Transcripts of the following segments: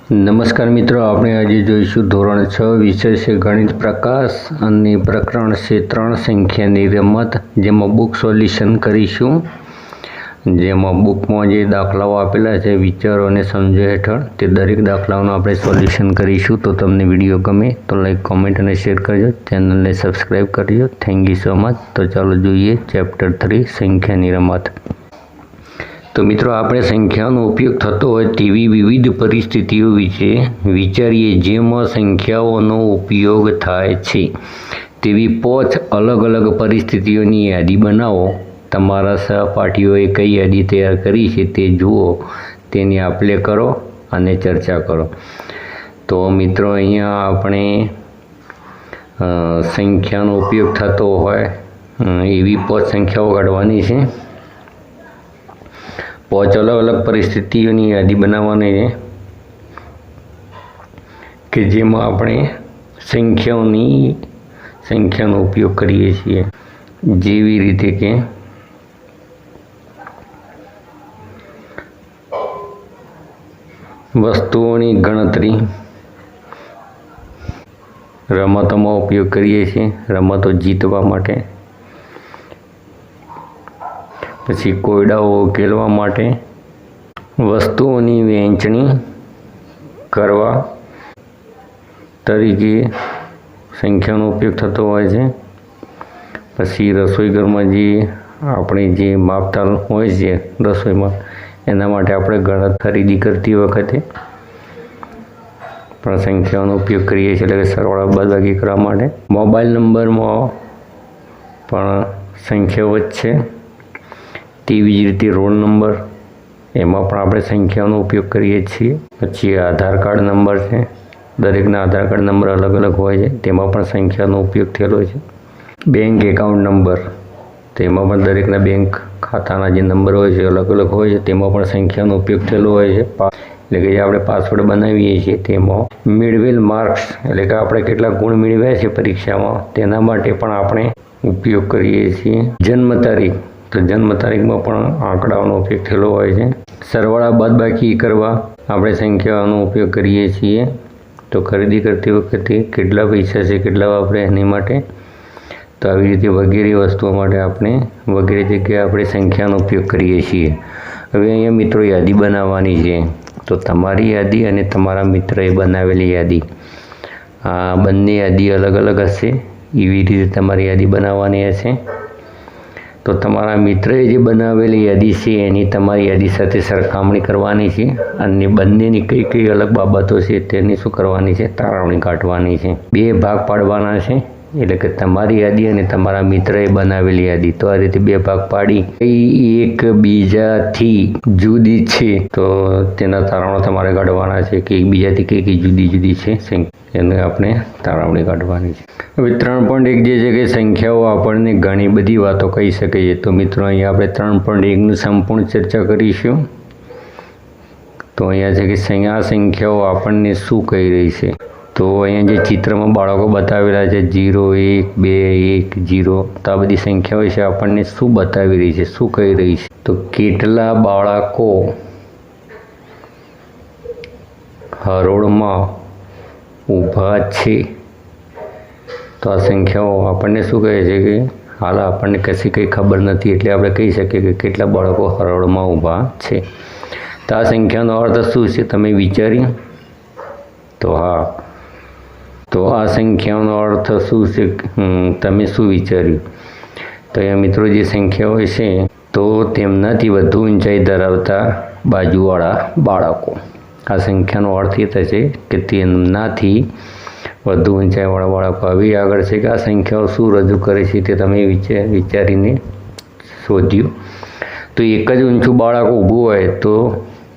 નમસ્કાર મિત્રો, આપણે આજે જોઈશું ધોરણ 6 વિષય છે ગણિત પ્રકાશ અને પ્રકરણ છે 3 સંખ્યાની રમત, જેમાં બુક સોલ્યુશન કરીશું. જેમાં બુકમાં જે દાખલાઓ આપેલા છે વિચારો અને સમજો હેઠળ તે દરેક દાખલાઓનું આપણે સોલ્યુશન કરીશું. તો તમને વિડીયો ગમે તો લાઈક, કોમેન્ટ અને શેર કરજો. ચેનલને સબસ્ક્રાઈબ કરજો. Thank you so much. તો ચાલો જોઈએ ચેપ્ટર 3 સંખ્યાની રમત. તો મિત્રો, આપણે સંખ્યાનો ઉપયોગ થતો હોય તેવી વિવિધ પરિસ્થિતિઓ વિશે વિચારીએ જેમાં સંખ્યાઓનો ઉપયોગ થાય છે. તેવી 5 અલગ અલગ પરિસ્થિતિઓની યાદી બનાવો. તમારા સહપાઠીઓએ કઈ યાદી તૈયાર કરી છે તે જુઓ, તેની આપલે કરો અને ચર્ચા કરો. તો મિત્રો, અહીંયા આપણે સંખ્યાનો ઉપયોગ થતો હોય એવી 5 સંખ્યાઓ કાઢવાની છે. 5 અલગ અલગ પરિસ્થિતિઓની યાદી બનાવવાની છે કે જેમાં આપણે સંખ્યાનો ઉપયોગ કરીએ છીએ. જેવી રીતે કે વસ્તુઓની ગણતરી, રમતોમાં ઉપયોગ કરીએ છીએ, રમતો જીતવા માટે, પછી કોયડાઓ ઉકેલવા માટે, વસ્તુઓની વહેંચણી કરવા તરીકે સંખ્યાનો ઉપયોગ થતો હોય છે. પછી રસોઈ ઘરમાં જે માપતાલ હોય છે રસોઈમાં, એના માટે આપણે ખરીદી કરતી વખતે પણ સંખ્યાનો ઉપયોગ કરીએ છીએ, એટલે કે સરવાળા બાદબાકી કરવા માટે. મોબાઈલ નંબરમાં પણ સંખ્યાઓ જ છે. તેવી જ રીતે રોલ નંબર, એમાં પણ આપણે સંખ્યાનો ઉપયોગ કરીએ છીએ. પછી આધાર કાર્ડ નંબર છે, દરેકના આધાર કાર્ડ નંબર અલગ અલગ હોય છે, તેમાં પણ સંખ્યાનો ઉપયોગ થયેલો છે. બેંક એકાઉન્ટ નંબર, તેમાં પણ દરેકના બેંક ખાતાના જે નંબર હોય છે અલગ અલગ હોય છે, તેમાં પણ સંખ્યાનો ઉપયોગ થયેલો હોય છે. એટલે કે જે આપણે પાસવર્ડ બનાવીએ છીએ તેમાં મેળવેલ માર્ક્સ, એટલે કે આપણે કેટલા ગુણ મેળવ્યા છે પરીક્ષામાં, તેના માટે પણ આપણે ઉપયોગ કરીએ છીએ. જન્મ તારીખ, તો જન્મ તારીખમાં પણ આંકડાઓનો ઉપયોગ થયેલો હોય છે. સરવાળા બાદબાકી કરવા આપણે સંખ્યાઓનો ઉપયોગ કરીએ છીએ. તો ખરીદી કરતી વખતે કેટલા પૈસા છે, કેટલા વાપરે એની માટે. તો આવી રીતે વગેરે વસ્તુઓ માટે આપણે વગેરે જગ્યાએ આપણે સંખ્યાનો ઉપયોગ કરીએ છીએ. હવે અહીંયા મિત્રો યાદી બનાવવાની છે. તો તમારી યાદી અને તમારા મિત્રએ બનાવેલી યાદી, આ બંને યાદી અલગ અલગ હશે. એવી રીતે તમારી યાદી બનાવવાની હશે. તો તમારા મિત્રએ જે બનાવેલી યાદી છે એની તમારી યાદી સાથે સરખામણી કરવાની છે, અને બંનેની કઈ કઈ અલગ બાબતો છે તેની શું કરવાની છે, તારવણી કાઢવાની છે. 2 ભાગ પાડવાના છે, એટલે કે તમારી યાદી અને તમારા મિત્રએ બનાવેલી યાદી. તો આ રીતે 2 ભાગ પાડી કઈ એકબીજાથી જુદી છે તો તેના તારણો તમારે કાઢવાના છે કે એકબીજાથી કઈ કઈ જુદી જુદી છે, એને આપણે તારવણી કાઢવાની છે. હવે 3.1 જે છે કે સંખ્યાઓ આપણને ઘણી બધી વાતો કહી શકે છે. તો મિત્રો, અહીંયા આપણે 3.1ની સંપૂર્ણ ચર્ચા કરીશું. તો અહીંયા છે કે આ સંખ્યાઓ આપણને શું કહી રહી છે. તો અહીંયા જે ચિત્રમાં બાળકો બતાવેલા છે 0, 1, 2, 1, 0, તો આ બધી સંખ્યાઓ છે આપણને શું બતાવી રહી છે, શું કહી રહી છે. તો કેટલા બાળકો હરોળમાં ઊભા છે. તો આ સંખ્યાઓ આપણને શું કહે છે કે હાલ આપણને કશી કંઈ ખબર નથી, એટલે આપણે કહી શકીએ કે કેટલા બાળકો હરોળમાં ઊભા છે. તો આ સંખ્યાનો અર્થ શું છે તમે વિચાર્યું? તો હા, તો આ સંખ્યાનો અર્થ શું છે તમે શું વિચાર્યું? તો અહીંયા મિત્રો જે સંખ્યાઓ છે તો તેમનાથી વધુ ઊંચાઈ ધરાવતા બાજુવાળા બાળકો. આ સંખ્યાનો અર્થ એ થશે કે તેમનાથી વધુ ઊંચાઈવાળા બાળકો. હવે આગળ છે કે આ સંખ્યાઓ શું રજૂ કરે છે તે તમે વિચારીને શોધ્યું. તો એક જ ઊંચું બાળક ઊભું હોય તો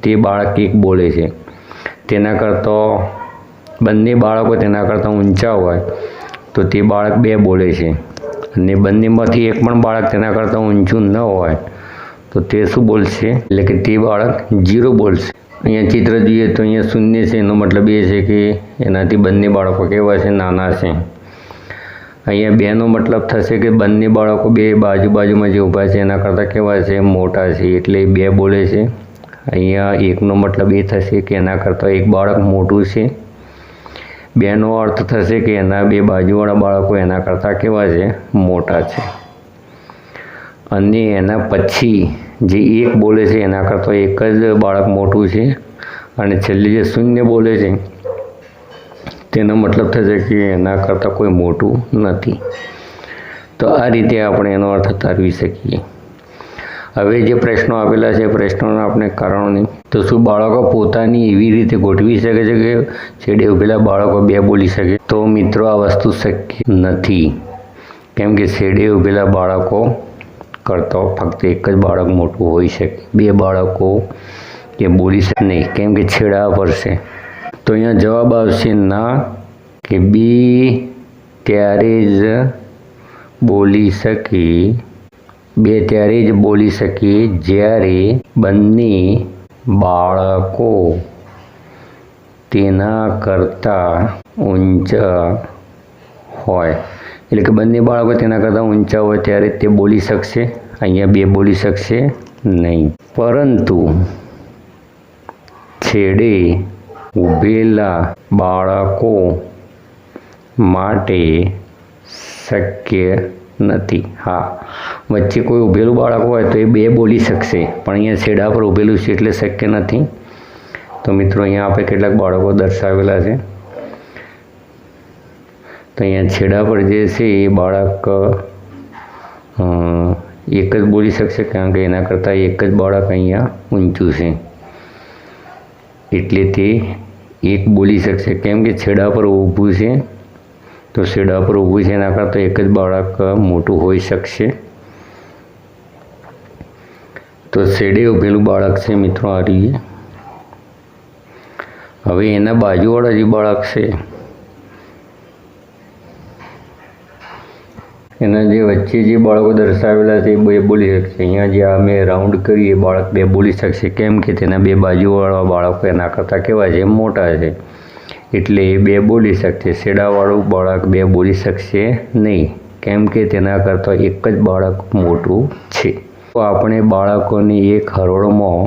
તે બાળક 1 બોલે છે. તેના કરતાં બંને બાળકો તેના કરતાં ઊંચા હોય તો તે બાળક 2 બોલે છે. અને બંનેમાંથી એક પણ બાળક તેના કરતાં ઊંચું ન હોય તો તે શું બોલશે, એટલે કે તે બાળક 0 બોલશે. અહીંયા ચિત્ર જોઈએ તો અહીંયા 0 છે, એનો મતલબ એ છે કે એનાથી બંને બાળકો કેવા છે, નાના છે. અહીંયા 2નો મતલબ થશે કે બંને બાળકો 2 બાજુમાં જે ઊભા છે એના કરતાં કેવા છે, મોટા છે, એટલે 2 બોલે છે. અહીંયા એકનો મતલબ એ થશે કે એના કરતાં એક બાળક મોટું છે. બેનો અર્થ થશે કે એના બે બાજુવાળા બાળકો એના કરતાં કેવા છે? મોટા છે. અને એના પછી જે એક બોલે છે એના કરતાં એક જ બાળક મોટું છે. અને છેલ્લે જે શૂન્ય બોલે છે તેનો મતલબ થશે કે એના કરતાં કોઈ મોટું નથી. તો આ રીતે આપણે એનો અર્થ તારવી શકીએ. હવે જે પ્રશ્નો આપેલા છે પ્રશ્નોના આપણે કારણોની, તો શું બાળકો પોતાની એવી રીતે ગોઠવી શકે છે કે છેડે ઊભેલા બાળકો બે બોલી શકે? તો મિત્રો આ વસ્તુ શક્ય નથી, કેમ કે છેડે ઊભેલા બાળકો કરતાં ફક્ત એક જ બાળક મોટું હોઈ શકે. બે બાળકો કે બોલી શકે નહીં, કેમ કે છેડા પર છે. તો અહીંયા જવાબ આવશે ના, કે બે ત્યારે જ બોલી શકે. બે ત્યારે જ બોલી શકે જ્યારે બંને બાળકો તેના કરતાં ઊંચા હોય. એટલે કે બંને બાળકો તેના કરતાં ઊંચા હોય ત્યારે તે બોલી શકશે. અહીંયા બે બોલી શકશે નહીં. પરંતુ છેડે ઊભેલા બાળકો માટે શક્ય નથી. હા, વચ્ચે કોઈ ઊભેલું બાળક હોય તો એ બે બોલી શકશે, પણ અહીંયા છેડા પર ઊભેલું છે એટલે શક્ય નથી. તો મિત્રો અહીંયા આપણે કેટલાક બાળકો દર્શાવેલા છે. તો અહીંયા છેડા પર જે છે એ બાળક એક જ બોલી શકશે, કારણ કે એના કરતાં એક જ બાળક અહીંયા ઊંચું છે એટલે તે એક બોલી શકશે. કેમ કે છેડા પર ઊભું છે, તો છેડા પર ઊભું છે એના કરતાં એક જ બાળક મોટું હોઈ શકશે. તો છેડે ઊભેલું બાળક છે મિત્રો આ રીતે. હવે એના બાજુવાળા જે બાળક છે એના જે વચ્ચે જે બાળકો દર્શાવેલા છે એ બે બોલી શકશે. અહીંયા જે અમે રાઉન્ડ કરીએ બાળક બે બોલી શકશે, કેમ કે તેના બે બાજુવાળા બાળકો એના કરતાં કેવા છે? મોટા છે એટલે એ બે બોલી શકશે. છેડાવાળું બાળક બે બોલી શકશે નહીં, કેમ કે તેના કરતાં એક જ બાળક મોટું છે. તો આપણે બાળકોને એક હરોળમાં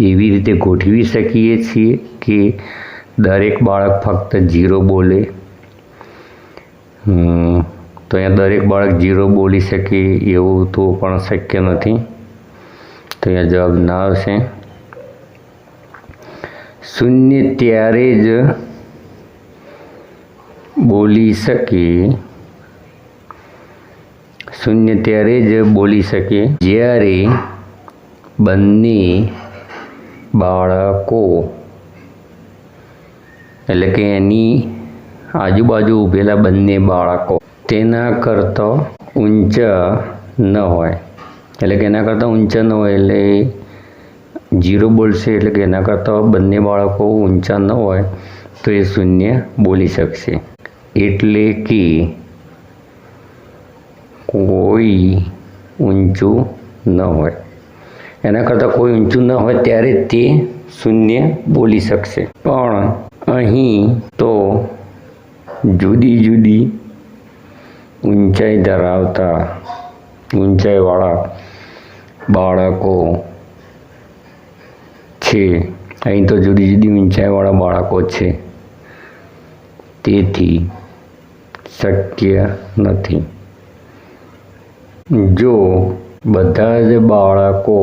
એવી રીતે ગોઠવી શકીએ છીએ કે દરેક બાળક ફક્ત 0 બોલે. તો અહીંયા દરેક બાળક 0 બોલી શકે એવું તો પણ શક્ય નથી. તો અહીંયા જવાબ ના આવશે. શૂન્ય ત્યારે જ બોલી શકે. શૂન્ય ત્યારે જ બોલી શકે જ્યારે બંને બાળકો, એટલે કે એની આજુબાજુ ઊભેલા બંને બાળકો તેના કરતાં ઊંચા ન હોય. એટલે કે એના કરતાં ઊંચા ન હોય એટલે 0 બોલશે, એટલે કે એના કરતાં બંને બાળકો ઊંચા ન હોય તો એ શૂન્ય બોલી શકશે. એટલે કે કોઈ ઊંચું ન હોય, એના કરતાં કોઈ ઊંચું ન હોય ત્યારે તે શૂન્ય બોલી શકશે. પણ અહીં તો જુદી જુદી ઊંચાઈ ધરાવતા ઊંચાઈવાળા બાળકો છે. અહીં તો જુદી જુદી ઊંચાઈવાળા બાળકો છે, તેથી શક્ય નથી. જો બધા જ બાળકો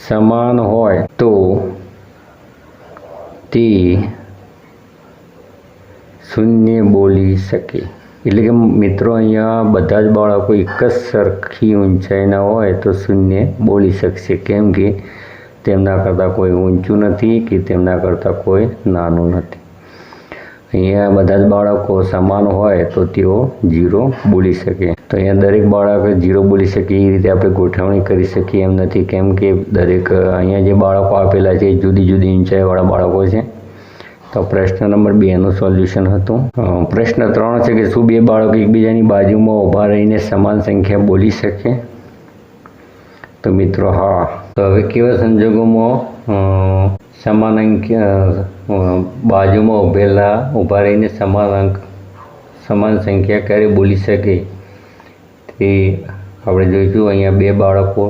સમાન હોય તો તે શૂન્ય બોલી શકે. એટલે કે મિત્રો અહીંયા બધા જ બાળકો એક જ સરખી ઊંચાઈના હોય તો શૂન્ય બોલી શકશે, કેમ કે તેમના કરતાં કોઈ ઊંચું નથી કે તેમના કરતાં કોઈ નાનું નથી. અહીંયા બધા જ બાળકો સમાન હોય તો તેઓ 0 બોલી શકે. તો અહીંયા દરેક બાળક 0 બોલી શકે એ રીતે આપણે ગોઠવણી કરી શકીએ એમ નથી, કેમ કે દરેક અહીંયા જે બાળકો આપેલા છે એ જુદી જુદી ઊંચાઈવાળા બાળકો છે. તો પ્રશ્ન નંબર 2નું સોલ્યુશન હતું. પ્રશ્ન 3 છે કે શું બે બાળકો એકબીજાની બાજુમાં ઊભા રહીને સમાન સંખ્યા બોલી શકે? તો મિત્રો હા. તો હવે કેવા સંજોગોમાં સમાન અંક બાજુમાં ઊભા રહીને સમાન સંખ્યા ક્યારે બોલી શકે તે આપણે જોઈશું. અહીંયા બે બાળકો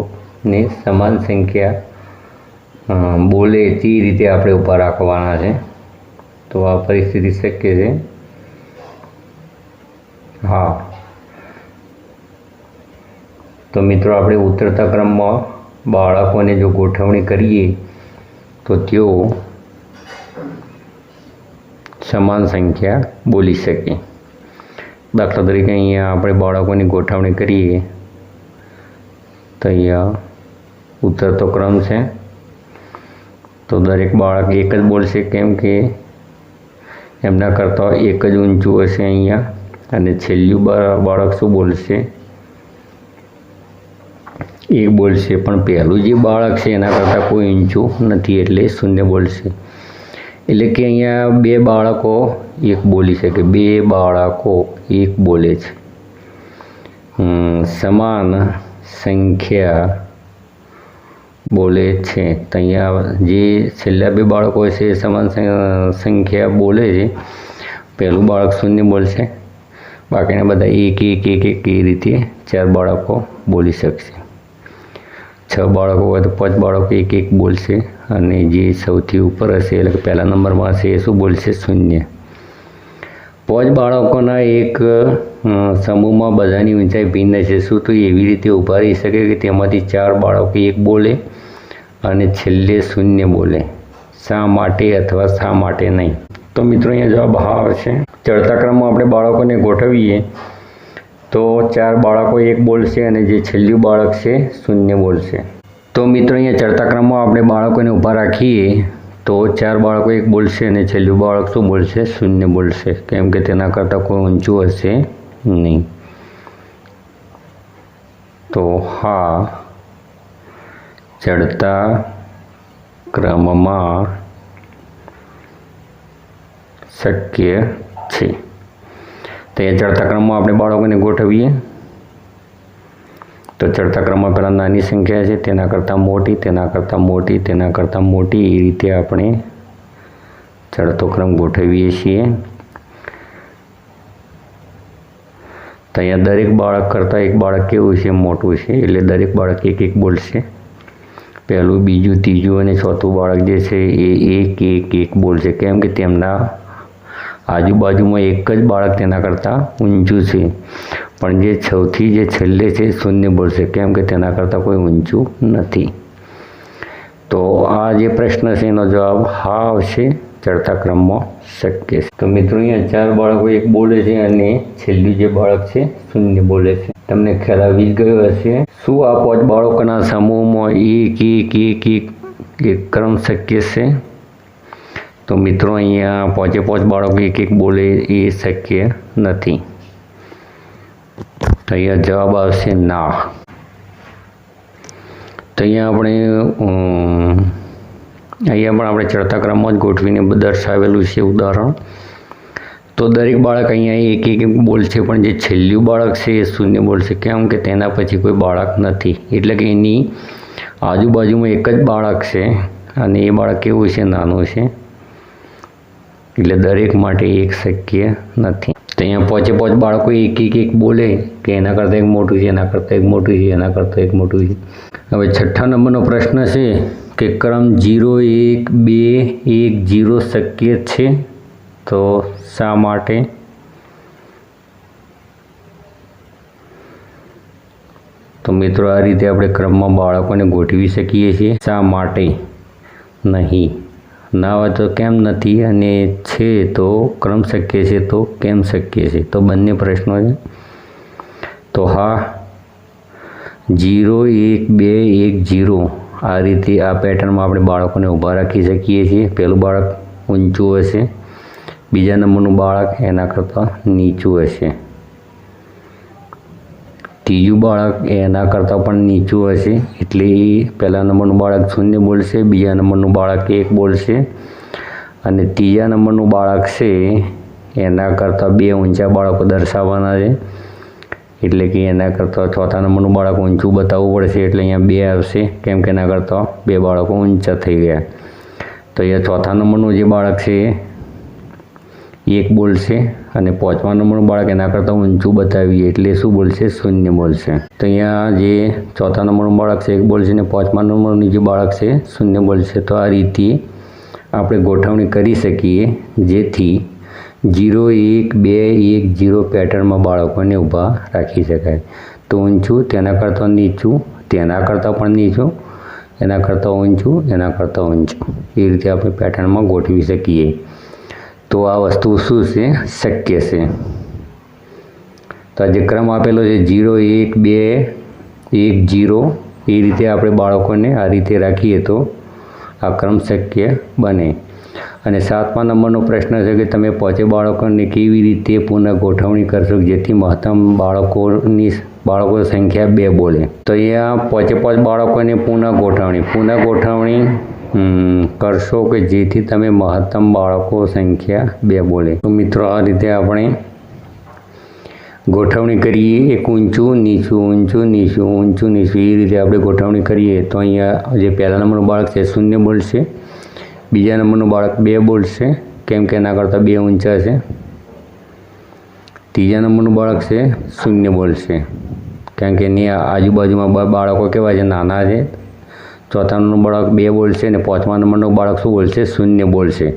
ને સમાન સંખ્યા બોલે તે રીતે આપણે ઊભા રાખવાના છે. તો આ પરિસ્થિતિ શક્ય છે? હા. તો મિત્રો આપણે ઉતરતા ક્રમમાં બાળકોને જો ગોઠવણી કરીએ તો તેઓ સમાન સંખ્યા બોલી શકે. દાખલા તરીકે અહીંયા આપણે બાળકોની ગોઠવણી કરીએ તો અહીંયા ઉતરતો ક્રમ છે, તો દરેક બાળક એક જ બોલશે, કેમ કે એમના કરતાં એક જ ઊંચું હશે અહીંયા. અને છેલ્લું બાળક શું બોલશે? એક બોલશે, પણ પહેલું જે બાળક છે એના કરતાં કોઈ ઊંચું નથી એટલે શૂન્ય બોલશે. એટલે કે અહીંયા બે બાળકો એક બોલી શકે, બે બાળકો એક બોલે છે. સમાન સંખ્યા બોલે છે. તો અહીંયા જે છેલ્લા બે બાળકો છે એ સમાન સંખ્યા બોલે છે. પહેલું બાળક શૂન્ય બોલશે, બાકીના બધા એક એક એક એક એ રીતે 4 બાળકો બોલી શકશે. 6 બાળકો હોય તો 5 બાળકો એક એક બોલશે, અને જે સૌથી ઉપર હશે એટલે કે પહેલા નંબરમાં હશે એ શું બોલશે? શૂન્ય. 5 બાળકોના એક સમૂહમાં બધાની ઊંચાઈ ભિન્ન છે. શું તો એવી રીતે ઊભા રહી શકે કે તેમાંથી 4 બાળકો એક બોલે અને છેલ્લે શૂન્ય બોલે? શા માટે અથવા શા માટે નહીં? તો મિત્રો અહીંયા જવાબ હા આવશે. ચડતા ક્રમમાં આપણે બાળકોને ગોઠવીએ તો 4 બાળકો એક બોલશે અને જે છેલ્લું બાળક છે શૂન્ય બોલશે. તો મિત્રો અહીંયા ચડતા ક્રમમાં આપણે બાળકોને ઊભા રાખીએ તો 4 બાળકો એક બોલશે અને છેલ્લું બાળક શું બોલશે? શૂન્ય બોલશે, કેમ કે તેના કરતાં કોઈ ઊંચું હશે નહીં. તો હા, ચડતા ક્રમમાં શક્ય છે. તો એ ચડતા ક્રમમાં આપણે બાળકોને ગોઠવીએ તો ચડતા ક્રમમાં પહેલાં નાની સંખ્યા છે, તેના કરતાં મોટી, તેના કરતાં મોટી, તેના કરતાં મોટી, એ રીતે આપણે ચડતો ક્રમ ગોઠવીએ છીએ. તો અહીંયા દરેક બાળક કરતાં એક બાળક કેવું છે? મોટું છે, એટલે દરેક બાળક એક એક બોલશે. પહેલું, બીજું, ત્રીજું અને ચોથું બાળક જે છે એ એક એક એક બોલશે, કેમ કે તેમના આજુબાજુમાં એક જ બાળક તેના કરતાં ઊંચું છે. પણ જે સૌથી જે છેલ્લે છે શૂન્ય બોલશે, કેમ કે તેના કરતાં કોઈ ઊંચું નથી. તો આ જે પ્રશ્ન છે એનો જવાબ હા આવશે. ચડતા ક્રમમાં શક્ય છે. તો મિત્રો અહીંયા 4 બાળકો એક બોલે છે અને છેલ્લું જે બાળક છે શૂન્ય બોલે છે. તમને ખ્યાલ આવી જ ગયો હશે. શું આ 5 બાળકોના સમૂહમાં એક એક એક એક એક ક્રમ શક્ય છે? તો મિત્રો અહીંયા 5 બાળકો એક એક બોલે એ શક્ય નથી. તો અહીંયા જવાબ આવશે ના. તો અહીંયા પણ આપણે ચડતા ક્રમમાં જ ગોઠવીને દર્શાવેલું છે ઉદાહરણ. તો દરેક બાળક અહીંયા એક એક બોલશે, પણ જે છેલ્લું બાળક છે એ શૂન્ય બોલશે, કેમ કે તેના પછી કોઈ બાળક નથી. એટલે કે એની આજુબાજુમાં એક જ બાળક છે અને એ બાળક કેવું છે? નાનું છે. એટલે દરેક માટે એક શક્ય નથી. તો અહીંયા 5 બાળકો એક એક એક બોલે કે એના કરતાં એક મોટું છે, એના કરતાં એક મોટું છે, એના કરતાં એક મોટું છે. હવે 6થા નંબરનો પ્રશ્ન છે કે ક્રમ 0 1 2 1 0 શક્ય છે? તો શા માટે? તો મિત્રો આ રીતે આપણે ક્રમમાં બાળકોને ગોઠવી શકીએ છીએ. શા માટે નહીં? ના હોય તો કેમ નથી? અને છે તો ક્રમ શક્ય છે તો કેમ શક્ય છે? તો બંને પ્રશ્નો છે. તો હા, 0 1 2 1 0 આ રીતે આ પેટર્નમાં આપણે બાળકોને ઊભા રાખી શકીએ છીએ. પહેલું બાળક ઊંચું હશે, બીજા નંબરનું બાળક એના કરતાં નીચું હશે, ત્રીજું બાળક એના કરતાં પણ નીચું હશે. એટલે એ પહેલા નંબરનું બાળક શૂન્ય બોલશે, બીજા નંબરનું બાળક 1 બોલશે, અને ત્રીજા નંબરનું બાળક છે એના કરતાં 2 ઊંચા બાળકો દર્શાવવાના છે. એટલે કે એના કરતાં ચોથા નંબરનું બાળક ઊંચું બતાવવું પડશે, એટલે અહીંયા 2 આવશે, કેમ કે એના કરતાં 2 બાળકો ઊંચા થઈ ગયા. તો અહીંયા ચોથા નંબરનું જે બાળક છે 1 બોલશે અને 5મા નંબરનું બાળક એના કરતાં ઊંચું બતાવીએ એટલે શું બોલશે? 0 બોલશે. તો અહીંયા જે 4થા નંબરનું બાળક છે 1 બોલશે અને 5મા નંબરનું જે બાળક છે 0 બોલશે. તો આ રીતે આપણે ગોઠવણી કરી શકીએ જેથી 0 1 2 1 0 પેટર્નમાં બાળકોને ઊભા રાખી શકાય. તો ઊંચું, તેના કરતાં નીચું, તેના કરતાં પણ નીચું, એના કરતાં ઊંચું, એના કરતાં ઊંચું, એ રીતે આપણે પેટર્નમાં ગોઠવી શકીએ. તો આ વસ્તુ શું છે? શક્ય છે. તો આ જે ક્રમ આપેલો છે 0 1 2 1 0 એ રીતે આપણે બાળકોને આ રીતે રાખીએ તો આ ક્રમ શક્ય બને. અને 7મા નંબરનો પ્રશ્ન છે કે તમે 5 બાળકોને કેવી રીતે પુનઃ ગોઠવણી કરશો જેથી મહત્તમ બાળકોની સંખ્યા 2 બોલે. તો અહીંયા 5 બાળકોને પુનઃ ગોઠવણી કરશો કે જેથી તમે મહત્તમ બાળકો સંખ્યા 2 બોલે. તો મિત્રો આ રીતે આપણે ગોઠવણી કરીએ. એક ઊંચું નીચું, ઊંચું નીચું, ઊંચું નીચું, એ રીતે આપણે ગોઠવણી કરીએ તો અહીંયા જે પહેલા નંબરનું બાળક છે 0 બોલશે, બીજા નંબરનું બાળક 2 બોલશે કેમ કે એના કરતાં 2 ઊંચા છે, ત્રીજા નંબરનું બાળક છે 0 બોલશે કારણ કે એની આજુબાજુમાં બાળકો કેવા છે? નાના છે. ચોથા નંબરનું બાળક 2 બોલશે અને 5મા નંબરનું બાળક શું બોલશે? 0 બોલશે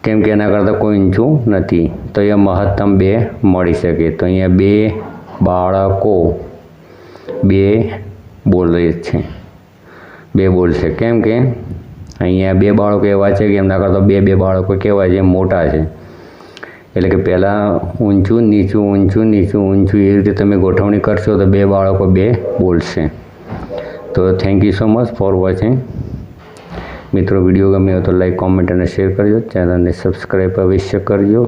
કેમ કે એના કરતાં કોઈ ઊંચું નથી. તો અહીંયા મહત્તમ 2 મળી શકે. તો અહીંયા 2 બાળકો 2 બોલે છે, 2 બોલશે કેમ કે અહીંયા 2 બાળકો એવા છે કે એમના કરતાં 2 બાળકો કેવા છે? મોટા છે. એટલે કે પહેલાં ઊંચું નીચું, ઊંચું નીચું, ઊંચું, એ રીતે તમે ગોઠવણી કરશો તો 2 બાળકો 2 બોલશે. તો thank you so much for watching. મિત્રો વિડીયો ગમ્યો તો લાઈક, કોમેન્ટ અને શેર કરજો. ચેનલને સબસ્ક્રાઈબ અવશ્ય કરજો.